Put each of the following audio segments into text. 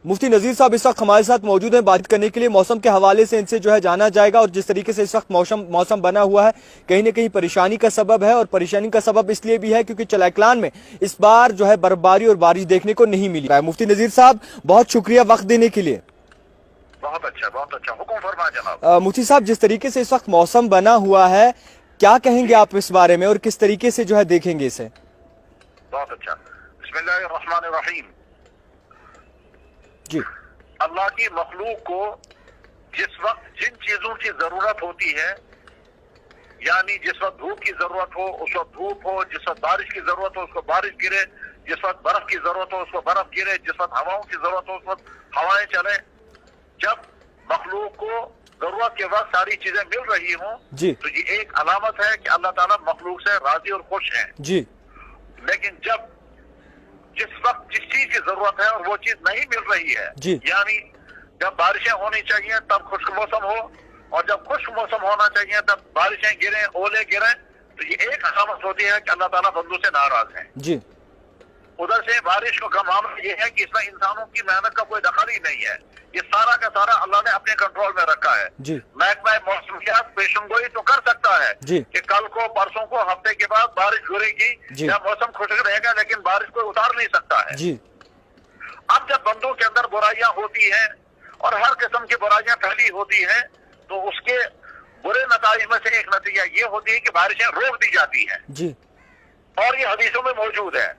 मुफ्ती नज़ीर साहब इस वक्त हमारे साथ मौजूद हैं बात करने के लिए। मौसम के हवाले से इनसे जो है जाना जाएगा, और जिस तरीके से इस वक्त मौसम बना हुआ है कहीं ना कहीं परेशानी का सबब है, और परेशानी का सबब इसलिए भी है क्योंकि चलाइकलान में इस बार जो है बर्फबारी और बारिश देखने को नहीं मिली है। मुफ्ती नज़ीर साहब बहुत शुक्रिया वक्त देने के लिए। बहुत अच्छा हुक्म फरमा जनाब। मुफ्ती साहब जिस तरीके से इस वक्त मौसम बना हुआ है क्या कहेंगे आप इस बारे में, और किस तरीके से जो है देखेंगे इसे? बहुत अच्छा। बिस्मिल्लाहिर्रहमानिर्रहीम। जी। अल्लाह की मखलूक को जिस वक्त जिन चीजों की जरूरत होती है, यानी जिस वक्त धूप की जरूरत हो उस वक्त धूप हो, जिस वक्त बारिश की जरूरत हो उसको बारिश गिरे, जिस वक्त बर्फ की जरूरत हो उसको बर्फ गिरे, जिस वक्त हवाओं की जरूरत हो उस वक्त हवाएं चले। जब मखलूक को जरूरत के वक्त सारी चीजें मिल रही हों तो ये एक अलामत है कि अल्लाह ताला मखलूक से राजी और खुश हैं। जी। लेकिन जब जिस वक्त जिस चीज की जरूरत है और वो चीज नहीं मिल रही है, यानी जब बारिशें होनी चाहिए तब खुश्क मौसम हो, और जब खुश्क मौसम होना चाहिए तब बारिशें गिरे, ओले गिरे, तो ये एक अलामत होती है कि अल्लाह ताला बंदों से नाराज है। जी। उधर से बारिश का मामला ये है कि इसमें इंसानों की मेहनत का कोई दखल ही नहीं है, ये सारा का सारा अल्लाह ने अपने कंट्रोल में रखा है। महकमा मौसमियात पेशनगोई तो कर सकता है कि कल को परसों को हफ्ते के बाद बारिश गिरेगी या मौसम खुशक रहेगा, लेकिन बारिश कोई उतार नहीं सकता है। अब जब बंदों के अंदर बुराइयां होती हैं और हर किस्म की बुराइयां फैली होती हैं, तो उसके बुरे नतीजे में से एक नतीजा ये होती है कि बारिशें रोक दी जाती हैं। और ये हदीसों में मौजूद है,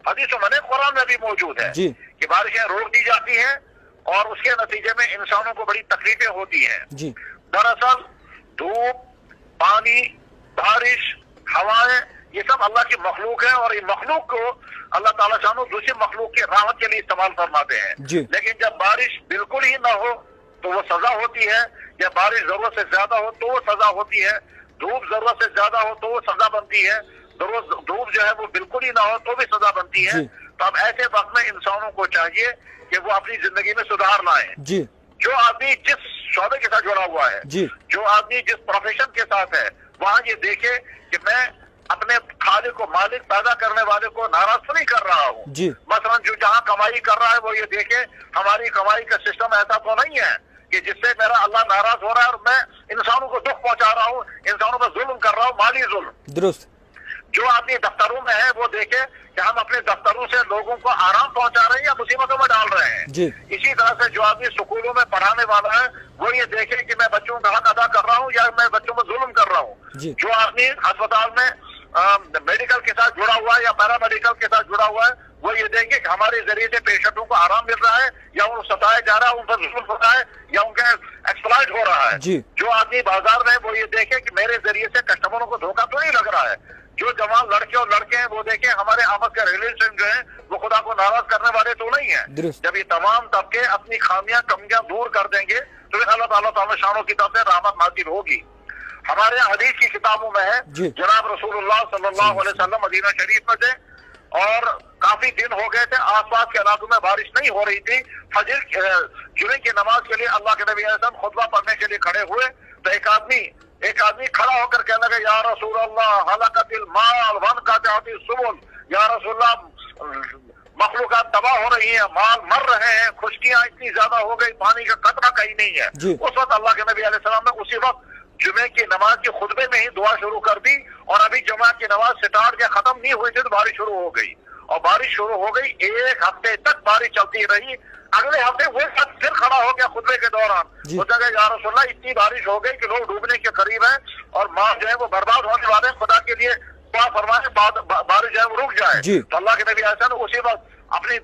हदीसों में कुरान में भी मौजूद है कि बारिशें रोक दी जाती हैं और उसके नतीजे में इंसानों को बड़ी तकलीफें होती हैं। दरअसल धूप, पानी, बारिश, हवाएं, ये सब अल्लाह की मखलूक है, और ये मखलूक को अल्लाह ताला शानो दूसरी मखलूक की राहत के लिए इस्तेमाल फरमाते हैं। लेकिन जब बारिश बिल्कुल ही ना हो तो वो सजा होती है, या बारिश जरूरत से ज्यादा हो तो वो सजा होती है, धूप जरूरत से ज्यादा हो तो वो सजा बनती है, धूप जो है वो बिल्कुल ही ना हो तो भी सजा बनती है। तो अब ऐसे वक्त में इंसानों को चाहिए कि वो अपनी जिंदगी में सुधार लाए। जो आदमी जिस शौबे के साथ जुड़ा हुआ है, जो आदमी जिस प्रोफेशन के साथ है, वहाँ ये देखे कि मैं अपने खालिक को, मालिक पैदा करने वाले को नाराज तो नहीं कर रहा हूँ। मसलन जो जहाँ कमाई कर रहा है वो ये देखे हमारी कमाई का सिस्टम ऐसा तो नहीं है कि जिससे मेरा अल्लाह नाराज हो रहा है और मैं इंसानों को दुख पहुंचा रहा हूँ, इंसानों पर जुल्म कर रहा हूँ, माली जुल्म। दुरुस्त। जो आदमी दफ्तरों में है वो देखे कि हम अपने दफ्तरों से लोगों को आराम पहुंचा रहे हैं या मुसीबतों में डाल रहे हैं। इसी तरह से जो आदमी स्कूलों में पढ़ाने वाला है वो ये देखे कि मैं बच्चों का हक अदा कर रहा हूँ या मैं बच्चों में जुल्म कर रहा हूँ। जो आदमी अस्पताल में मेडिकल के साथ जुड़ा हुआ है या पैरामेडिकल के साथ जुड़ा हुआ है वो ये देखे कि हमारे जरिए से पेशेंटों को आराम मिल रहा है या उनको सताया जा रहा है, उन पर जुल्म हो रहा है या उनका एक्सप्लॉइट हो रहा है। जो आदमी बाजार में वो ये देखे कि मेरे जरिए से कस्टमरों को धोखा तो नहीं लग रहा है। जो जवान लड़के और लड़के हैं वो देखें हमारे आमद के रिलेशन जो है वो खुदा को नाराज करने वाले तो नहीं है। जब ये तमाम तबके अपनी खामियां कमियां दूर कर देंगे तो फिर अल्लाह ताला शानों की तरफ से रहमत नाज़िल होगी। हमारे हदीस की किताबों में है जनाब रसूलुल्लाह सल्लल्लाहु अलैहि वसल्लम मदीना शरीफ में थे और काफी दिन हो गए थे, आसपास के इलाकों में बारिश नहीं हो रही थी। फजर जुमे की नमाज के लिए अल्लाह के नबी अलैहि खुतबा पढ़ने के लिए खड़े हुए तो एक आदमी खड़ा होकर कहने लगा, या रसूल अल्लाह हलकतिल माल वन कातिल सुबुल, या रसूल अल्लाह मखलूकात तबाह हो रही है, माल मर रहे हैं, खुशकियां इतनी ज्यादा हो गई, पानी का कतरा कहीं नहीं है। उस वक्त अल्लाह के नबी अलैहि सलाम ने उसी वक्त जुमे की नमाज के खुतबे में ही दुआ शुरू कर दी, और अभी जुमा की नमाज स्टार्ट या खत्म नहीं हुई थी तो बारिश शुरू हो गई, और बारिश शुरू हो गई। एक हफ्ते तक बारिश चलती रही। अगले हफ्ते वो शख्स फिर खड़ा हो गया खुतबे के दौरान, सोचा गया या रसूलल्लाह इतनी बारिश हो गई कि लोग डूबने के करीब है और माल जो है वो बर्बाद होने वाले हैं, खुदा के लिए दुआ फरमाए बारिश जो है वो रुक जाए। तो अल्लाह के नबी ऐसा उसी वक्त अपने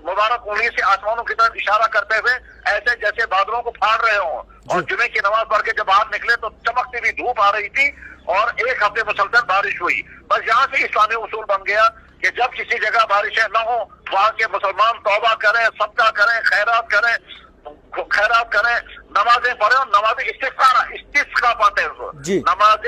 मुबारक उंगली से आसमानों की तरफ इशारा करते हुए ऐसे जैसे बादलों को फाड़ रहे हों, और जुमे की नमाज पढ़ के जब बाहर निकले तो चमकती हुई धूप आ रही थी और एक हफ्ते मुसलसल बारिश हुई। बस यहाँ से इस्लामी उसूल बन गया कि जब किसी जगह बारिशें न हो वहाँ के मुसलमान तौबा करें, सदका करें, खैरात करें, नमाजें पढ़े और नमाज इस्तिस्का पढ़ते हैं। नमाज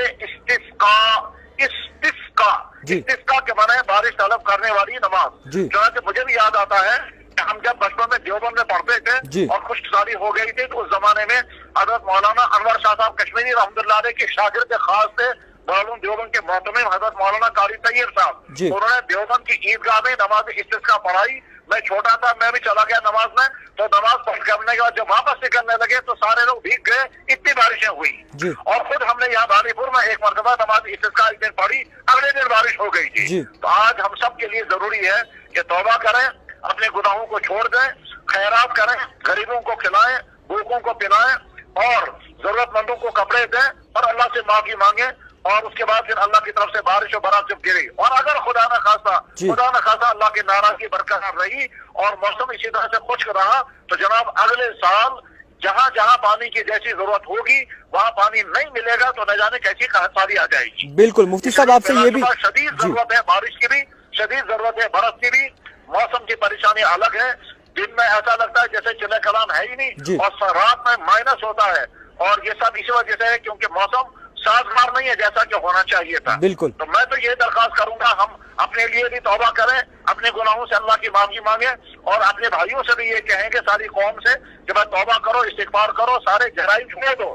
इस्तिस्का के माने बारिश तलब करने वाली नमाज। जो मुझे भी याद आता है हम जब बचपन में देवबंद में पढ़ते थे और खुशकसारी हो गई थी तो उस जमाने में हजरत मौलाना अनवर शाह साहब कश्मीरी रहमतुल्लाह अलैह के शागिर्द खास थे दारुल देवबंद के मोहतमिम हजरत मौलाना कारी तैयब साहब। उन्होंने देवबंद की ईदगाह में नमाज इस्तिस्का पढ़ाई मैं छोटा था, मैं भी चला गया नमाज में, तो नमाज पढ़ करने के बाद जब वापस निकलने लगे तो सारे लोग भीग गए, इतनी बारिशें हुई। और खुद हमने यहाँ बारीपुर में एक मरतबा नमाज इस्तिस्का एक दिन पढ़ी, अगले दिन बारिश हो गई थी। तो आज हम सब के लिए जरूरी है कि तौबा करें, अपने गुनाहों को छोड़ दें, खैरात करें, गरीबों को खिलाएं, भूखों को पिलाएं और जरूरतमंदों को कपड़े दें और अल्लाह से माफी मांगे। और उसके बाद फिर अल्लाह की तरफ से बारिश और बारात जब गिरी और अगर खुदा न खासा अल्लाह की नाराजगी बरकरार रही और मौसम इसी तरह से खुश्क रहा, तो जनाब अगले साल जहाँ जहाँ पानी की जैसी जरूरत होगी वहाँ पानी नहीं मिलेगा, तो न जाने कैसी सारी आ जाएगी। बिल्कुल मुफ्ती साहब, आपसे ये भी शदीद जरूरत है बारिश की भी, शदीद जरूरत है बरस की भी। मौसम की परेशानी अलग है, दिन में ऐसा लगता है जैसे चिल्ला कलाम है ही नहीं और रात में माइनस होता है, और ये सब इसी वजह से है क्योंकि मौसम साजगार नहीं है जैसा कि होना चाहिए था। बिल्कुल। तो मैं तो ये दरखास्त करूंगा, हम अपने लिए भी तौबा करें, अपने गुनाहों से अल्लाह की माफी मांगे और अपने भाइयों से भी ये कहेंगे, सारी कौम से, कि भाई तौबा करो, इस्तिगफार करो, सारे जराइम छोड़ दो।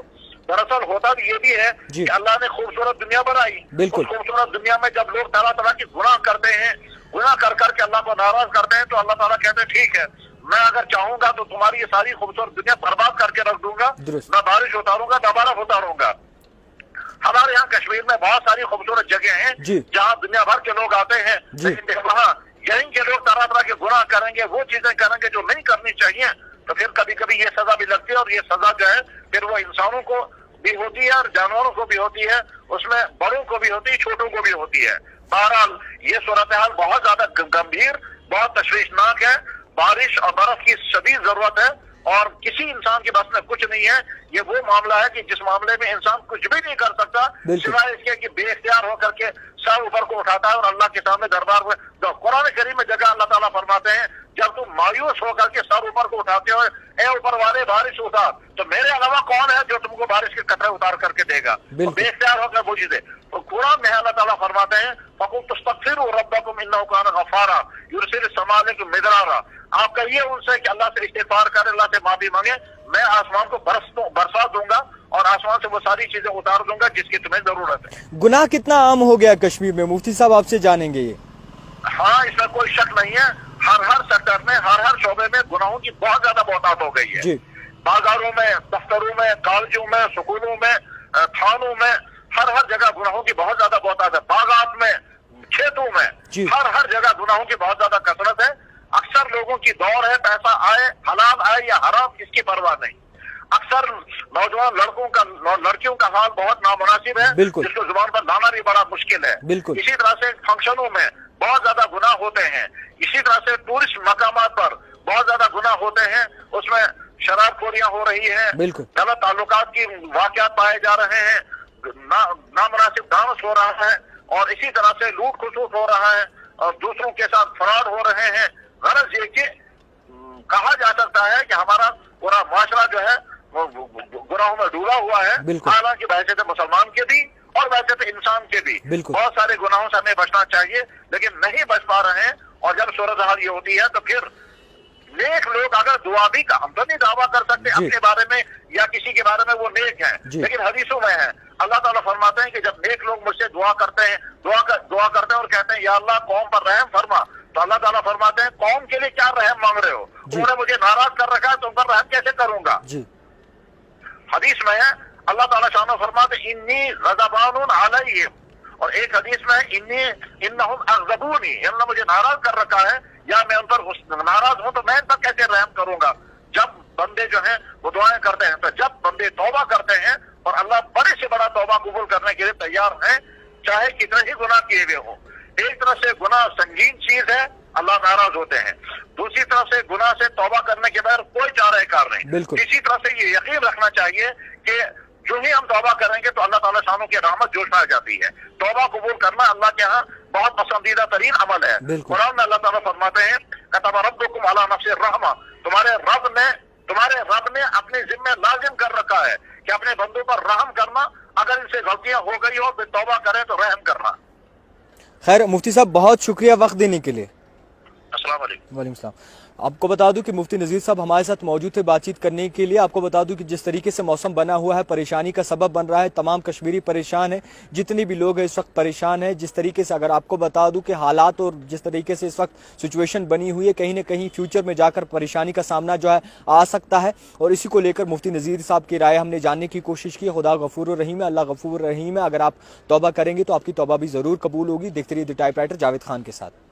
दरअसल होता भी ये भी है कि अल्लाह ने खूबसूरत दुनिया बनाई, उस खूबसूरत दुनिया में जब लोग तरह तरह की गुनाह करते हैं, गुनाह कर करके अल्लाह को नाराज करते हैं, तो अल्लाह ताला कहते हैं ठीक है, मैं अगर चाहूंगा तो तुम्हारी ये सारी खूबसूरत दुनिया बर्बाद करके रख दूंगा, न बारिश उतारूंगा न बर्फ उतारूंगा। हमारे यहाँ कश्मीर में बहुत सारी खूबसूरत जगह हैं जहाँ दुनिया भर के लोग आते हैं, लेकिन वहाँ यहीं के लोग तरह तरह के गुनाह करेंगे, वो चीजें करेंगे जो नहीं करनी चाहिए, तो फिर कभी कभी ये सजा भी लगती है और ये सजा जो है फिर वो इंसानों को भी होती है और जानवरों को भी होती है, उसमें बड़ों को भी होती है, छोटों को भी होती है। बहरहाल ये सूरत हाल बहुत ज्यादा गंभीर, बहुत तशवीशनाक है। बारिश और बर्फ की शदीद जरूरत है और किसी इंसान के बस में कुछ नहीं है। ये वो मामला है कि जिस मामले में इंसान कुछ भी नहीं कर सकता सिवाय इसके कि बेख्तियार होकर के सर ऊपर को उठाता है और अल्लाह के सामने दरबार में। कुरान करीम में जगह अल्लाह ताला फरमाते हैं, जब तुम मायूस होकर के सर ऊपर को उठाते हो, ए ऊपर वाले बारिश उतार, तो मेरे अलावा कौन है जो तुमको बारिश के कतरे उतार करके देगा? बेख्तियार होकर बुझ दे। तो कुरान में अल्लाह ताला फरमाते हैं, फकुल तस्तगफिरू रब्बकुम इन्नहु कान गफ्फारा युरसिल समा अलैकुम मिदरारा। आप कहिए उनसे कि अल्लाह से इस्तिगफार करें, अल्लाह से माफी मांगे, मैं आसमान को बरसा दूंगा और आसमान से वो सारी चीजें उतार दूंगा जिसकी तुम्हें जरूरत है। गुनाह कितना आम हो गया कश्मीर में, मुफ्ती साहब आपसे जानेंगे ये। हाँ, इसमें कोई शक नहीं है, हर सेक्टर में, हर शोबे में गुनाहों की बहुत ज्यादा बहुतायत हो गई है। बाजारों में, दफ्तरों में, कॉलेजों में, स्कूलों में, थानों में, हर जगह गुनाहों की बहुत ज्यादा बहुतायत है। बागात में, खेतों में, हर जगह गुनाहों की बहुत ज्यादा कसरत है। अक्सर लोगों की दौड़ है, पैसा आए, हलाल आए या हराम, इसकी परवाह नहीं। अक्सर नौजवान लड़कियों का हाल बहुत नामुनासिब है, जिसको जुबान पर लाना भी बड़ा मुश्किल है। इसी तरह से फंक्शनों में बहुत ज्यादा गुनाह होते हैं। इसी तरह से टूरिस्ट मकामात पर बहुत ज्यादा गुनाह होते हैं, उसमें शराबखोरियां हो रही है, गलत ताल्लुकात की वाकयात पाए जा रहे हैं, नामुनासिब डांस हो रहा है और इसी तरह से लूट खसूस हो रहा है और दूसरों के साथ फ्रॉड हो रहे हैं। गरज ये कि कहा जा सकता है कि हमारा पूरा माशरा जो है वो गुनाहों में डूबा हुआ है। हालांकि वैसे तो मुसलमान के भी और वैसे तो इंसान के भी बहुत सारे गुनाहों से हमें बचना चाहिए, लेकिन नहीं बच पा रहे हैं। और जब सूरत हाल ये होती है तो फिर नेक लोग अगर दुआ भी का, हम तो नहीं दावा कर सकते अपने बारे में या किसी के बारे में वो नेक है, लेकिन हदीसों में है, अल्लाह ताला फरमाते हैं कि जब नेक लोग मुझसे दुआ करते हैं, दुआ करते हैं और कहते हैं या अल्लाह कौम पर रहम फरमा, तो अल्लाह ताला फरमाते हैं कौम के लिए क्या रहम मांग रहे हो? उन्होंने मुझे नाराज कर रखा है, तुम पर रहम कैसे करूंगा? हदीस में है अल्लाह ताला शानो फरमाते इन्नी गज़बानुन अलैहिम, और एक हदीस में इन्नहुम अग़ज़बूनी, अल्लाह मुझे नाराज कर रखा है या मैं उन पर नाराज हूं तो मैं इन पर कैसे रहम करूंगा? जब बंदे जो हैं वो दुआएं करते हैं, तो जब बंदे तौबा करते हैं और अल्लाह बड़े से बड़ा तौबा कबूल करने के लिए तैयार है, चाहे कितने ही गुनाह किए हुए हों। एक तरफ से गुनाह संगीन चीज है, अल्लाह नाराज होते हैं, दूसरी तरफ से गुनाह से तौबा करने के बगैर कोई चारा कार नहीं। इसी तरह से ये यकीन रखना चाहिए कि जो ही हम तौबा करेंगे तो अल्लाह ताला शानों की रहमत जोश आ जाती है। तौबा कबूल करना अल्लाह के यहाँ बहुत पसंदीदा तरीन अमल है। कुरान में अल्लाह ताला फरमाते हैं कतब रब्बुकुम अला नफ्सिर रहमा, तुम्हारे रब ने अपने जिम्मे लाजिम कर रखा है कि अपने बंदों पर रहम करना, अगर इनसे गलतियां हो गई हो फिर तौबा करें तो रहम करना। खैर मुफ्ती साहब बहुत शुक्रिया वक्त देने के लिए। अस्सलाम वालेकुम। वालेकुम सलाम। آپ کو بتا دوں کہ مفتی نذیر صاحب ہمارے ساتھ موجود تھے بات چیت کرنے کے لیے. آپ کو بتا دوں کہ جس طریقے سے موسم بنا ہوا ہے پریشانی کا سبب بن رہا ہے. تمام کشمیری پریشان ہیں, جتنے بھی لوگ ہیں اس وقت پریشان ہیں. جس طریقے سے اگر آپ کو بتا دوں کہ حالات اور جس طریقے سے اس وقت سچویشن بنی ہوئی ہے, کہیں نہ کہیں فیوچر میں جا کر پریشانی کا سامنا جو ہے آ سکتا ہے. اور اسی کو لے کر مفتی نذیر صاحب کی رائے ہم نے جاننے کی کوشش کی. خدا غفور الرحیم ہے, اللہ غفور الرحیم ہے. اگر آپ توبہ کریں گے تو آپ کی توبہ بھی ضرور قبول ہوگی. دیکھتے رہیے the type writer Javed Khan کے ساتھ.